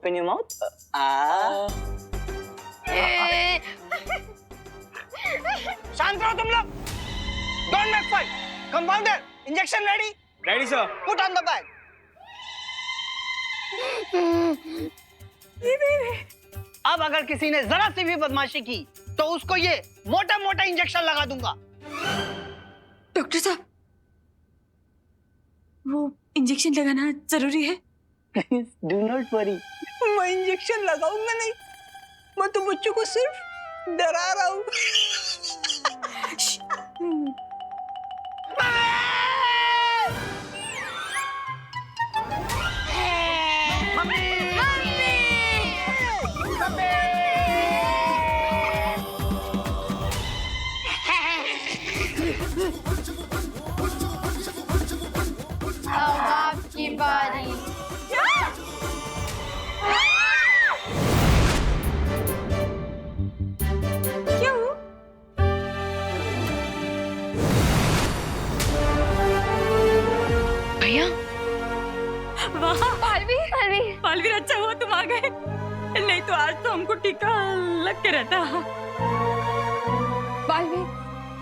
Open your mouth. शांत रहो तुम लोग. Don't make fight. Compounder, injection ready? Ready, sir. Put on the bag. अब अगर किसी ने जरा सी भी बदमाशी की तो उसको ये मोटा मोटा इंजेक्शन लगा दूंगा. डॉक्टर साहब, वो इंजेक्शन लगाना जरूरी है? Do not worry. मैं इंजेक्शन लगाऊंगा नहीं. मैं तो बच्चों को सिर्फ डरा रहा हूँ. अब आपकी बारी. क्या हुआ? भैया. वाह पालवीर. पालवीर, अच्छा हुआ तुम आ गए, नहीं तो आज तो हमको टीका लग के रहता. पालवीर,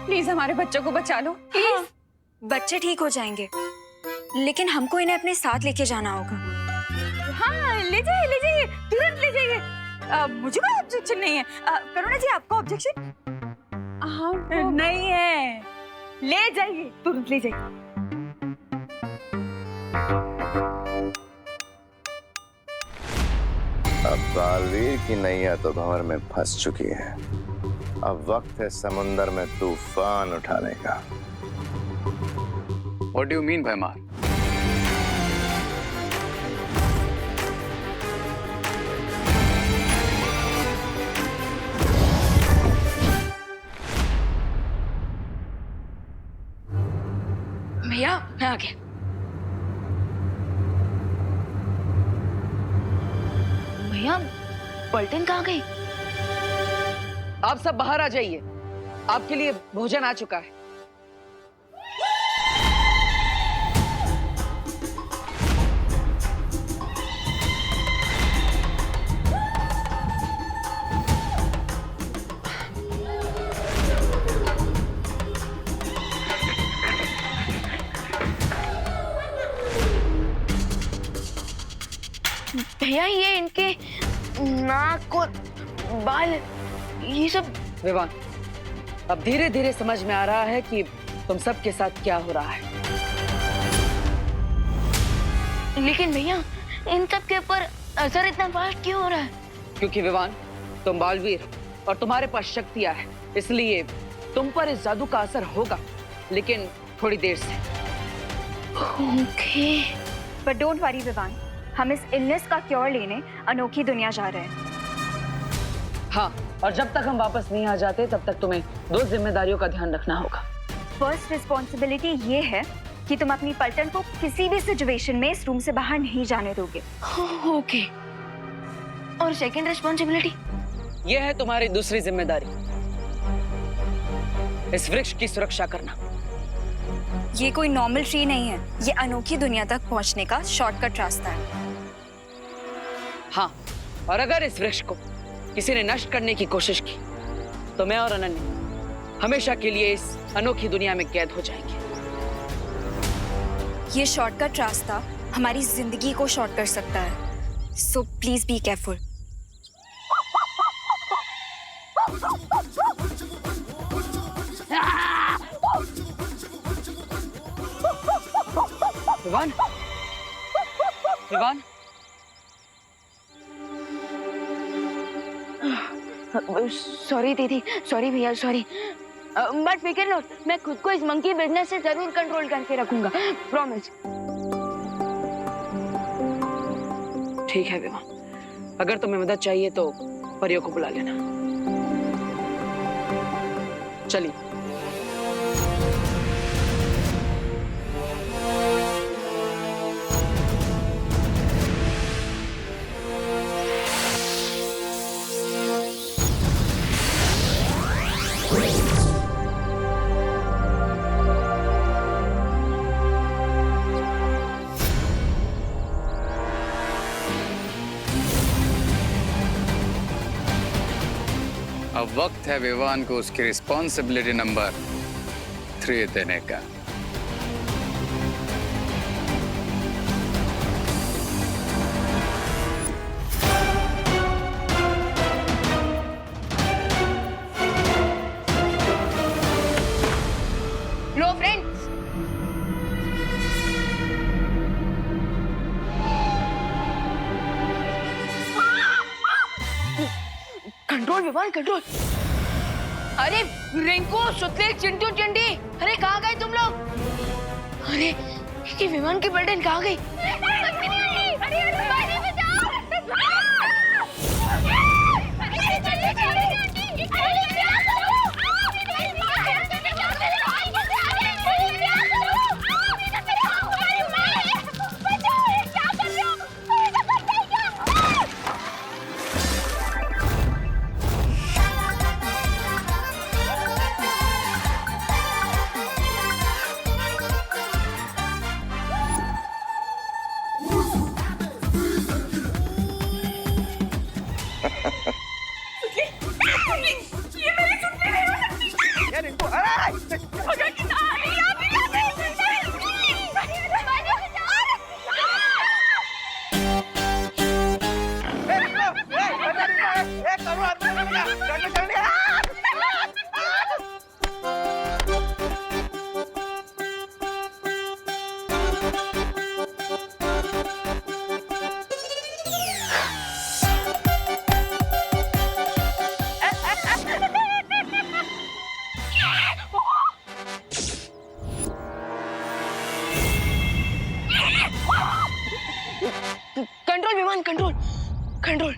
प्लीज हमारे बच्चों को बचा लो. प्लीज. बच्चे ठीक हो जाएंगे, लेकिन हमको इन्हें अपने साथ लेके जाना होगा. हाँ, ले जाइए, तुरंत ले जाइए. मुझे कोई ऑब्जेक्शन नहीं है. करुणा जी, आपको ऑब्जेक्शन? हाँ, नहीं है. ले जाइए, तुरंत ले जाइए. अब बालवीर की नैया तो भंवर में फंस चुकी है. अब वक्त है समुंदर में तूफान उठाने का. What do you mean, भैमार? भैया मैं आ गया. भैया पलटन कहाँ गई? आप सब बाहर आ जाइए, आपके लिए भोजन आ चुका है. भैया ये इनके नाक और बाल ये सब. विवान, अब धीरे धीरे समझ में आ रहा है कि तुम सबके साथ क्या हो रहा है. लेकिन भैया इन सब के ऊपर असर इतना फास्ट क्यों हो रहा है? क्योंकि विवान, तुम बालवीर और तुम्हारे पास शक्तियां है, इसलिए तुम पर इस जादू का असर होगा, लेकिन थोड़ी देर से. Okay. But don't worry Vivaan, हम इस इलनेस का क्योर लेने अनोखी दुनिया जा रहे हैं. हाँ, और जब तक हम वापस नहीं आ जाते तब तक तुम्हें 2 जिम्मेदारियों का ध्यान रखना होगा. फर्स्ट रिस्पॉन्सिबिलिटी ये है कि तुम अपनी पलटन को किसी भी सिचुएशन में इस रूम से बाहर नहीं जाने दोगे. ओके. और सेकंड रिस्पॉन्सिबिलिटी? यह है तुम्हारी दूसरी जिम्मेदारी, इस वृक्ष की सुरक्षा करना. ये कोई नॉर्मल ट्री नहीं है, ये अनोखी दुनिया तक पहुंचने का शॉर्टकट रास्ता है. हाँ, और अगर इस वृक्ष को किसी ने नष्ट करने की कोशिश की तो मैं और अनन्या हमेशा के लिए इस अनोखी दुनिया में कैद हो जाएंगे. ये शॉर्टकट रास्ता हमारी जिंदगी को शॉर्ट कर सकता है, so please be careful. Vivaan, Vivaan, sorry दीदी, सॉरी भैया, सॉरी. बट फिकर नो, मैं खुद को इस मंकी बिजनेस से जरूर कंट्रोल करके रखूंगा, प्रॉमिस. ठीक है विवान, अगर तुम्हें मदद चाहिए तो परियों को बुला लेना. चलिए. अब वक्त है विवान को उसकी रिस्पॉन्सिबिलिटी नंबर 3 देने का। लो फ्रेंड्स, कंट्रोल विमान कंट्रोल। अरे रिंकू, सुतले, चिंटू, चिंटी, अरे कहाँ गए तुम लोग? अरे ये विमान की पलटन कहाँ गई? कंट्रोल विमान कंट्रोल कंट्रोल।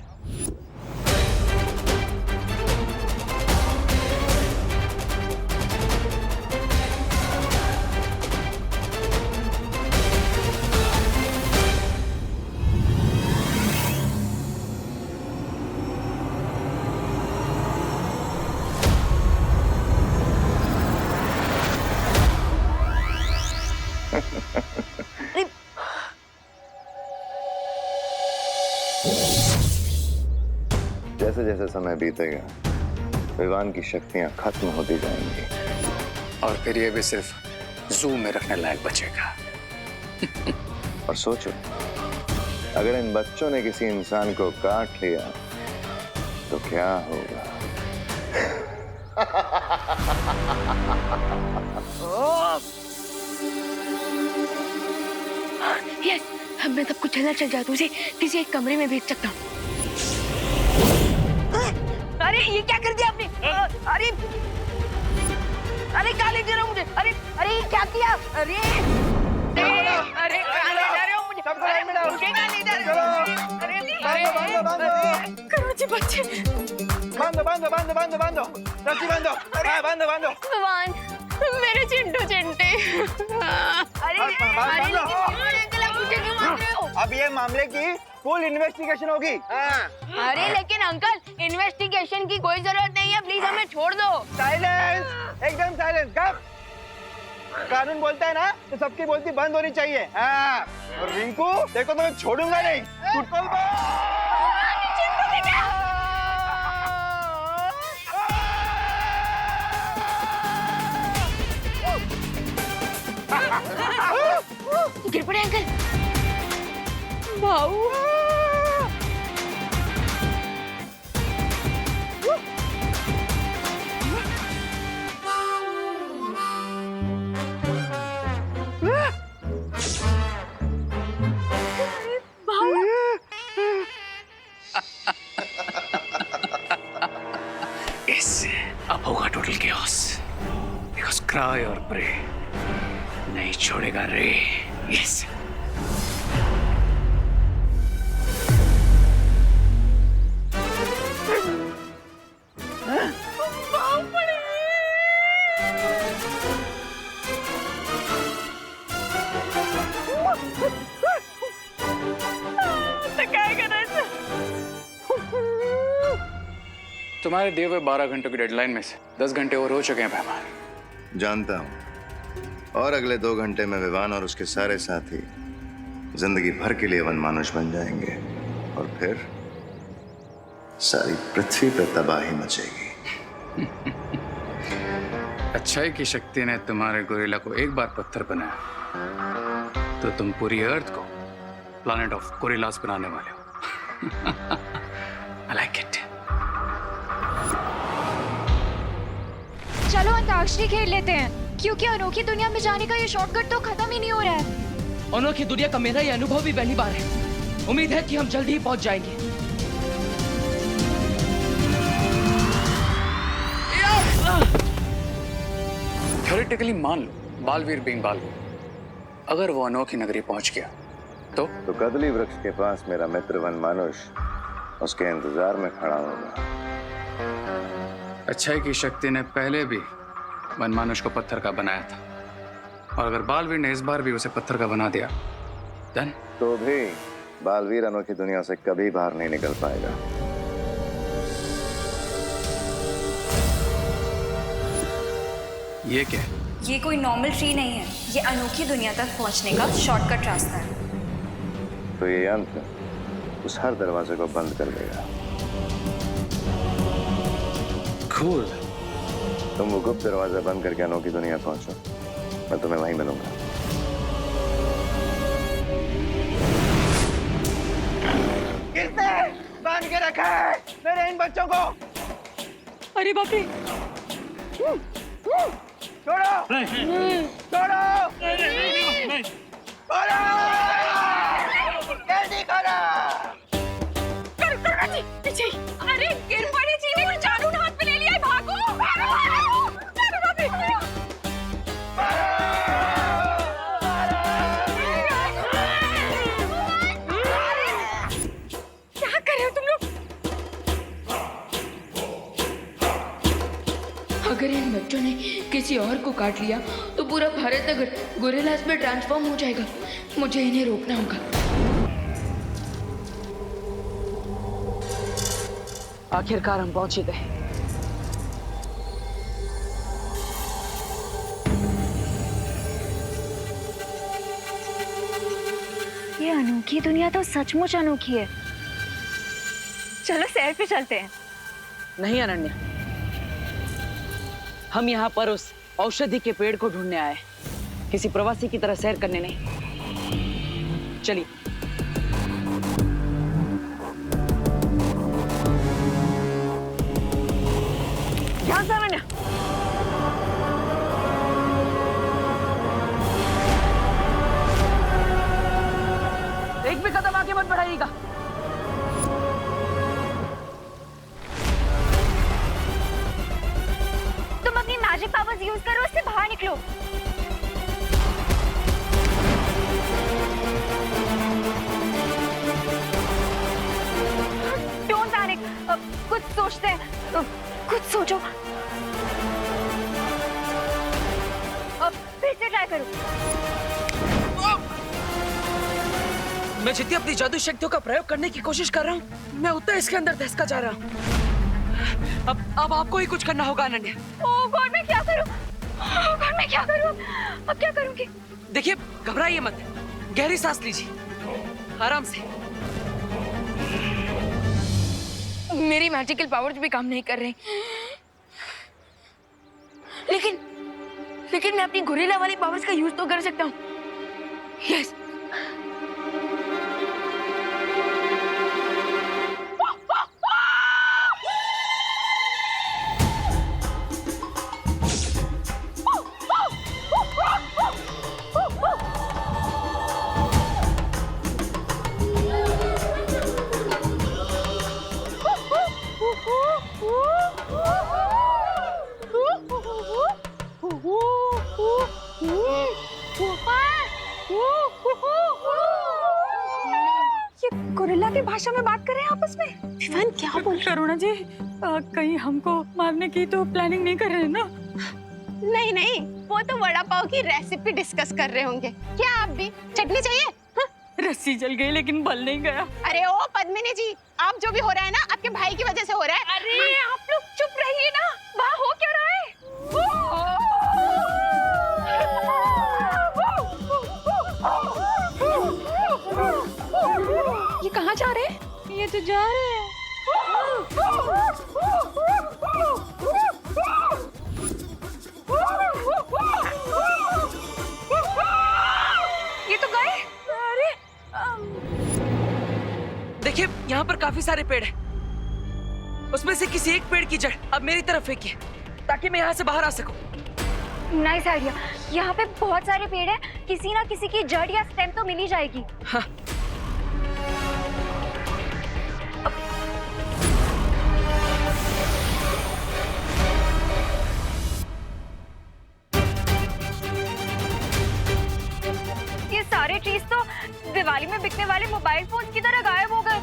जैसे जैसे समय बीतेगा विवान की शक्तियां खत्म होती जाएंगी और फिर ये भी सिर्फ जू में रखने लायक बचेगा। और सोचो, अगर इन बच्चों ने किसी इंसान को काट लिया तो क्या होगा? यस, अब मैं सबको चलना चल जाता हूँ, उसे किसी एक कमरे में भेज सकता हूँ। अरे ये क्या कर दिया आपने? अरे अरे कहाँ ले जा रहे हो मुझे? अरे अरे ये क्या किया? अरे अरे कहाँ ले जा रहे हो मुझे? मुझे कहाँ ले जा रहे हो? अरे करो जी बच्चे। बांधो रस्सी बांधो। भगवान, मेरे चिंटू चिंटे। अरे अंकल, आप मुझे क्यों मार रहे हो? अब ये मामले की फुल इन्वेस्टिगेशन होगी। अरे लेकिन अंकल, इन्वेस्टिगेशन की कोई जरूरत नहीं है, प्लीज हमें छोड़ दो। साइलेंस, एकदम साइलेंस। कब कानून बोलता है ना तो सबकी बोलती बंद होनी चाहिए। हाँ, और रिंकू देखो तो मैं छोड़ूंगा नहीं। गिर पड़े अंकल। भाऊ अब होगा टोटल केओस, बिकॉज़ क्राई और प्रे नहीं छोड़ेगा रे। यस तुम्हारे दिए हुए 12 घंटों की डेडलाइन में से 10 घंटे और हो चुके हैं पैमान। जानता हूं, और अगले 2 घंटे में विवान और उसके सारे साथी जिंदगी भर के लिए वनमानुष बन जाएंगे और फिर सारी पृथ्वी पर तबाही मचेगी। अच्छाई की शक्ति ने तुम्हारे गोरिल्ला को एक बार पत्थर बनाया तो तुम पूरी अर्थ को प्लैनेट ऑफ गोरिल्लास बनाने वाले हो। I like it. चलो अंताक्षरी खेल लेते हैं, क्योंकि अनोखी दुनिया में जाने का ये शॉर्टकट तो खत्म ही नहीं हो रहा है। अनोखी दुनिया का मेरा ये अनुभव भी पहली बार है। उम्मीद है कि हम जल्द ही पहुंच जाएंगे। थ्योरेटिकली मान लो बालवीर बीइंग बालवीर, अगर वो अनोखी नगरी पहुंच गया तो कदली वृक्ष के पास मेरा मित्र वन मानुष उसके इंतजार में खड़ा होगा। अच्छाई की शक्ति ने पहले भी वनमानुष को पत्थर का बनाया था, और अगर बालवीर ने इस बार भी उसे पत्थर का बना दिया देन तो भी बालवीर अनोखी दुनिया से कभी बाहर नहीं निकल पाएगा। ये क्या है? ये कोई नॉर्मल ट्री नहीं है, ये अनोखी दुनिया तक पहुंचने का शॉर्टकट रास्ता है। तो ये यंत्र उस हर दरवाजे को बंद कर देगा। Cool. तुम वो गुप्त दरवाजा बंद करके अनोखी दुनिया पहुंचो, मैं तुम्हें वहीं मिलूंगा। किसने बांध के रखा है मेरे इन बच्चों को? अरे बाप रे, छोड़ो! छोड़ो! छोड़ो! जल्दी करो! करुणा जी, पीछे। अरे गिर पड़ी चीनी को जादू हाथ में ले लिया है, भागो! भागो! अरे बाप रे! क्या कर रहे हो तुम लोग? अगर इन बच्चों ने किसी और को काट लिया तो पूरा भारत नगर गोरिल्लास में ट्रांसफॉर्म हो जाएगा। मुझे इन्हें रोकना होगा। आखिरकार हम पहुंच ही गए। ये अनोखी दुनिया तो सचमुच अनोखी है। चलो सैर पे चलते हैं। नहीं अनन्या, हम यहाँ पर उस औषधि के पेड़ को ढूंढने आए, किसी प्रवासी की तरह सैर करने नहीं। चलिए। ध्यान से अनन्या। एक भी कदम आगे मत बढ़ाइएगा। तुम अपनी मैजिक पावर्स यूज करो, उससे बाहर निकलो। डोंट पैनिक, कुछ सोचते हैं, कुछ सोचो। फिर से ट्राई करो। मैं जितनी अपनी जादू शक्तियों का प्रयोग करने की कोशिश कर रहा हूँ, मैं उतना इसके अंदर धंसता जा रहा हूँ। अब आपको ही कुछ करना होगा अनन्या। ओह गॉड, मैं क्या करूं? ओह गॉड, मैं क्या करूं? अब क्या करूंगी? देखिए, घबराइए मत, गहरी सांस लीजिए, आराम से। मेरी मैजिकल पावर्स भी काम नहीं कर रही, लेकिन मैं अपनी गोरिल्ला वाली पावर्स का यूज तो कर सकता हूँ। यस। गोरिल्ला की भाषा में बात कर रहे हैं आपस में। विवान क्या बोल? करुणा जी, कहीं हमको मारने की तो प्लानिंग नहीं कर रहे हैं ना? नहीं नहीं, वो तो वड़ा पाव की रेसिपी डिस्कस कर रहे होंगे। क्या आप भी चटनी चाहिए? हाँ? रस्सी जल गई लेकिन बल नहीं गया। अरे ओ पद्मिनी जी, आप जो भी हो रहा है ना, आपके भाई की वजह से हो रहा है। अरे आप लोग चुप रहिए ना, वहाँ हो क्या रहा है? ये कहाँ जा रहे हैं? ये तो जा रहे हैं। देखिए यहाँ पर काफी सारे पेड़ हैं। उसमें से किसी एक पेड़ की जड़ अब मेरी तरफ फेंकिए ताकि मैं यहाँ से बाहर आ सकूं। Nice idea. यहाँ पे बहुत सारे पेड़ हैं, किसी ना किसी की जड़ या स्टेम तो मिल ही जाएगी। हाँ। ये सारे ट्रीज तो दिवाली में बिकने वाले मोबाइल फोन की तरह गायब हो गए।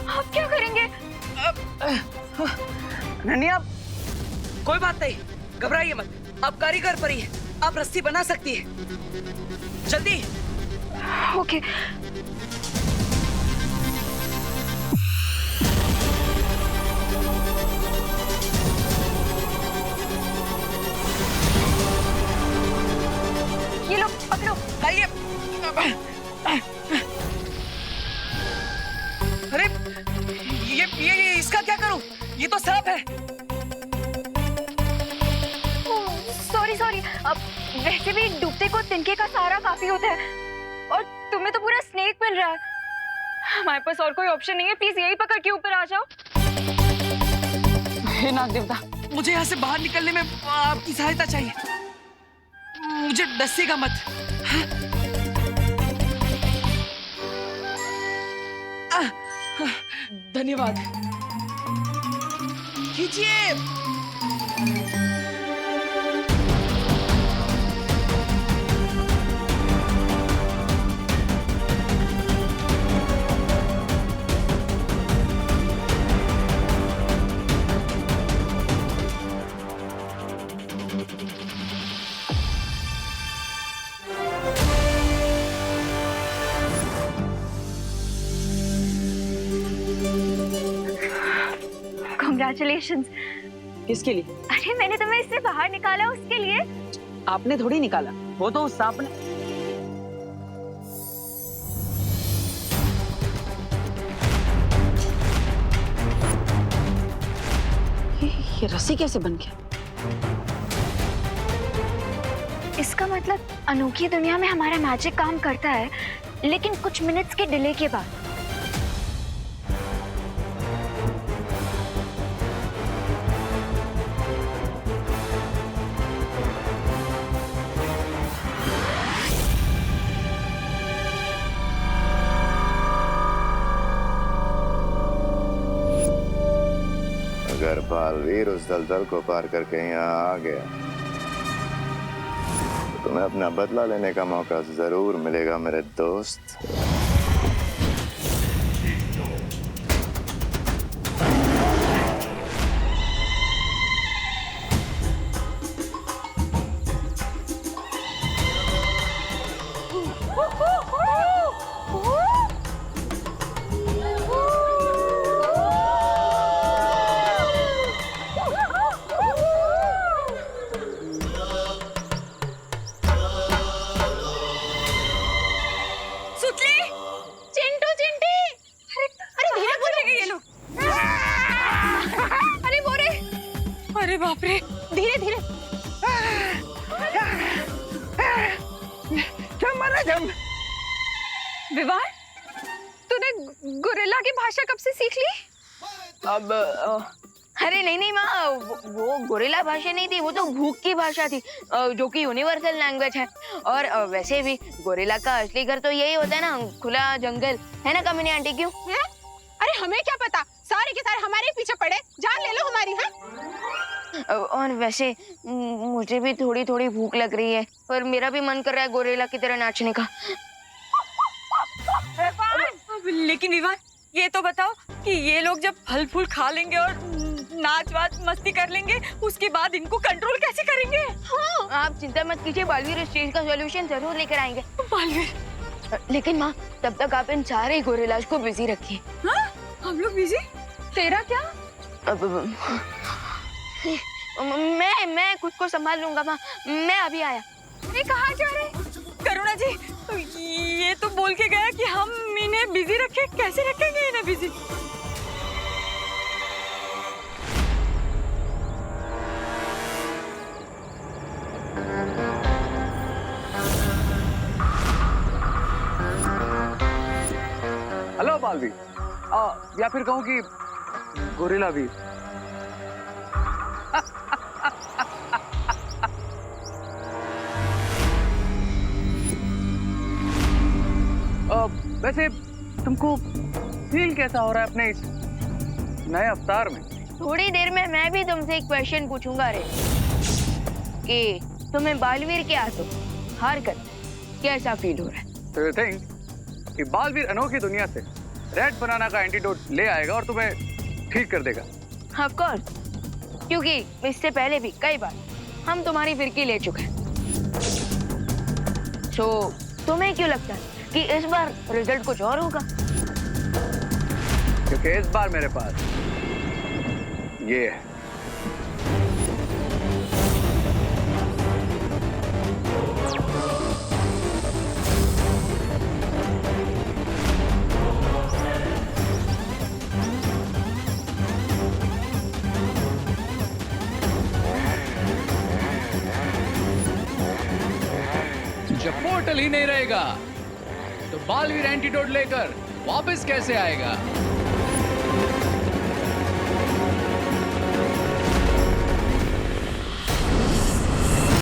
अब क्या करेंगे? नन्ही, आप कोई बात नहीं, घबराइए मत। आप कारीगर परी है, आप रस्सी बना सकती है। जल्दी। ओके। ये लो, पकड़ो। लाइए। अरे ये इसका क्या करूं? ये तो सांप है। सॉरी। अब वैसे भी डूबते को तिनके का सहारा काफी होता है और तुम्हें तो पूरा स्नेक मिल रहा है। हमारे पास और कोई ऑप्शन नहीं है, प्लीज यही पकड़ के ऊपर आ जाओ। हे नाग देवता, मुझे यहाँ से बाहर निकलने में आपकी सहायता चाहिए। मुझे डसेगा मत। धन्यवाद। खींचिए। Congratulations। किसके लिए? अरे मैंने तुम्हें इससे बाहर निकाला उसके लिए। आपने थोड़ी निकाला, वो तो उस सांप ने। ये रस्सी कैसे बन गया? इसका मतलब अनोखी दुनिया में हमारा मैजिक काम करता है, लेकिन कुछ मिनट्स के डिले के बाद। अगर बालवीर उस दलदल को पार करके यहाँ आ गया तो तुम्हें अपना बदला लेने का मौका जरूर मिलेगा मेरे दोस्त। अरे बाप रे, धीरे धीरे। विवाह, तूने गोरिल्ला की भाषा कब से सीख ली? अब अरे नहीं माँ, वो गोरिल्ला भाषा नहीं थी, वो तो भूख की भाषा थी, जो कि यूनिवर्सल लैंग्वेज है। और वैसे भी गोरिल्ला का असली घर तो यही होता है ना, खुला जंगल, है ना कामिनी आंटी? क्यों? अरे हमें क्या पता, सारे के सारे हमारे पीछे पड़े, जान ले लो हमारी। हाँ, और वैसे मुझे भी थोड़ी थोड़ी भूख लग रही है और मेरा भी मन कर रहा है गोरिल्ला की तरह नाचने का। लेकिन विवाह, ये तो बताओ कि ये लोग जब फल फूल खा लेंगे और नाच वाच मस्ती कर लेंगे, उसके बाद इनको कंट्रोल कैसे करेंगे? हाँ। आप चिंता मत कीजिए, बालवीर इस चीज का सॉल्यूशन जरूर लेकर आएंगे। बालवीर, लेकिन माँ तब तक आप इन सारे गोरिल्लाज को बिजी रखिए। हाँ? हम लोग बिजी? तेरा क्या? मैं खुद को संभाल लूंगा माँ, मैं अभी आया। अरे कहाँ जा रहे? करुणा जी, ये तो बोल के गया कि हम इन्हें बिजी रखें, कैसे रखेंगे इन्हें बिजी? बालवीर, या फिर कहूं कि गोरिल्ला वीर। वैसे तुमको फील कैसा हो रहा है अपने इस नए अवतार में? थोड़ी देर में मैं भी तुमसे एक क्वेश्चन पूछूंगा रे कि तुम्हें बालवीर के हाथों हार कर कैसा फील हो रहा है? तो यू थिंक कि बालवीर अनोखी दुनिया से रेड बनाना का एंटीडोट ले आएगा और तुम्हें ठीक कर देगा? ऑफ कोर्स, क्योंकि इससे पहले भी कई बार हम तुम्हारी फिरकी ले चुके हैं। तो तुम्हें क्यों लगता है कि इस बार रिजल्ट कुछ और होगा? क्योंकि इस बार मेरे पास ये है। जब पोर्टल ही नहीं रहेगा तो बालवीर एंटीडोट लेकर वापस कैसे आएगा?